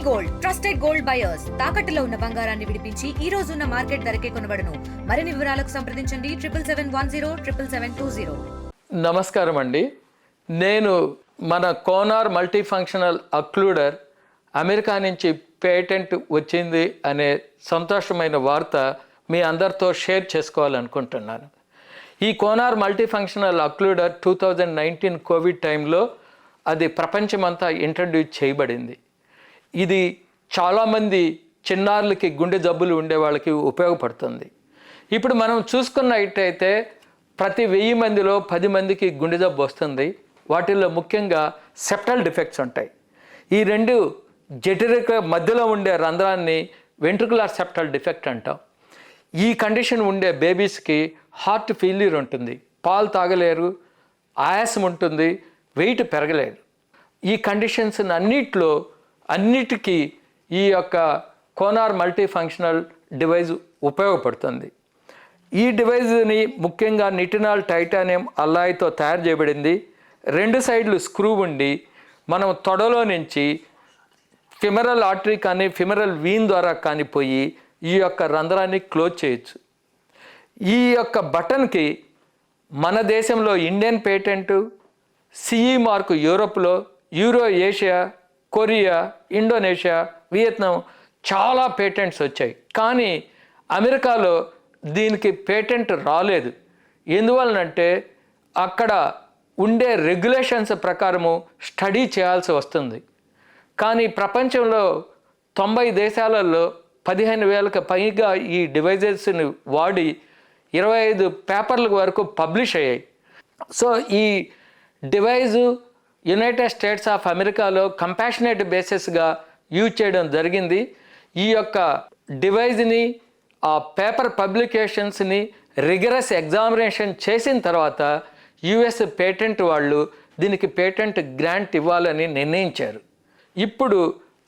Gold trusted gold buyers తాకట్టులో ఉన్న బంగారాన్ని విడిపించి ఈ రోజు ఉన్న మార్కెట్ ధరకే కొనబడును. మరిన్ని వివరాలకు సంప్రదించండి 7771077720. నమస్కారం అండి. నేను మన కోనార్ మల్టీ ఫంక్షనల్ అక్లూడర్ అమెరికా నుంచి పేటెంట్ వచ్చింది అనే సంతోషమైన వార్త మీ అందరితో షేర్ చేసుకోవాలనుకుంటున్నాను. ఈ కోనార్ మల్టీ ఫంక్షనల్ అక్లూడర్ 2019 కోవిడ్ టైంలో అది ప్రపంచమంతా ఇంట్రడ్యూస్ చేయబడింది. ఇది చాలామంది చిన్నారులకి గుండె జబ్బులు ఉండే వాళ్ళకి ఉపయోగపడుతుంది. ఇప్పుడు మనం చూసుకున్నట్టయితే ప్రతి 1000 మందిలో 10 మందికి గుండె జబ్బు వస్తుంది. వాటిల్లో ముఖ్యంగా సెప్టల్ డిఫెక్ట్స్ ఉంటాయి. ఈ రెండు జఠరిక మధ్యలో ఉండే రంధ్రాన్ని వెంట్రుకులర్ సెప్టల్ డిఫెక్ట్ అంటాం. ఈ కండిషన్ ఉండే బేబీస్కి హార్ట్ ఫెయిల్యూర్ ఉంటుంది, పాలు తాగలేరు, ఆయాసం ఉంటుంది, వెయిట్ పెరగలేరు. ఈ కండిషన్స్ అన్నిటికీ ఈ యొక్క కోనార్ మల్టీ ఫంక్షనల్ డివైజ్ ఉపయోగపడుతుంది. ఈ డివైజ్ని ముఖ్యంగా నిటినాల్ టైటానియం అల్లాయ్తో తయారు చేయబడింది. 2 సైడ్లు స్క్రూ ఉండి మనం తొడలో నుంచి ఫిమరల్ ఆర్టరీ కానీ ఫిమరల్ వీన్ ద్వారా కానీ పోయి ఈ యొక్క రంధ్రాన్ని క్లోజ్ చేయొచ్చు. ఈ యొక్క బటన్కి మన దేశంలో ఇండియన్ పేటెంటు, సిఈ మార్కు యూరోప్లో, euro Asia, Korea, Indonesia, Vietnam చాలా పేటెంట్స్ వచ్చాయి. కానీ అమెరికాలో దీనికి పేటెంట్ రాలేదు. ఎందువలనంటే అక్కడ ఉండే రెగ్యులేషన్స్ ప్రకారము స్టడీ చేయాల్సి వస్తుంది. కానీ ప్రపంచంలో 90 దేశాలలో 15,000కి పైగా ఈ డివైజెస్ని వాడి 25 పేపర్ల వరకు పబ్లిష్ అయ్యాయి. సో ఈ డివైజు యునైటెడ్ స్టేట్స్ ఆఫ్ అమెరికాలో కంపాషనేట్ బేసిస్గా యూజ్ చేయడం జరిగింది. ఈ యొక్క డివైజ్ని ఆ పేపర్ పబ్లికేషన్స్ని రిగరస్ ఎగ్జామినేషన్ చేసిన తర్వాత యుఎస్ పేటెంట్ వాళ్ళు దీనికి పేటెంట్ గ్రాంట్ ఇవ్వాలని నిర్ణయించారు. ఇప్పుడు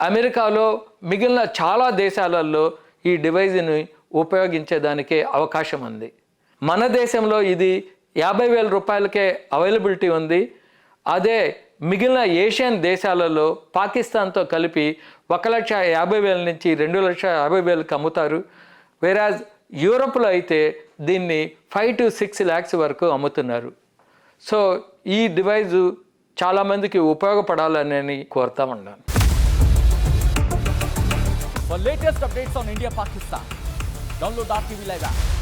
అమెరికాలో మిగిలిన చాలా దేశాలలో ఈ డివైజ్ని ఉపయోగించేదానికే అవకాశం ఉంది. మన దేశంలో ఇది 50,000 రూపాయలకే అవైలబిలిటీ ఉంది. అదే మిగిలిన ఏషియన్ దేశాలలో పాకిస్తాన్తో కలిపి 1,50,000 నుంచి 2,50,000కి అమ్ముతారు. వేరాజ్ యూరోప్లో అయితే దీన్ని 5 to 6 lakhs వరకు అమ్ముతున్నారు. సో ఈ డివైజు చాలామందికి ఉపయోగపడాలని కోరుతా ఉన్నాను. For latest updates on India Pakistan, download our TV Live app.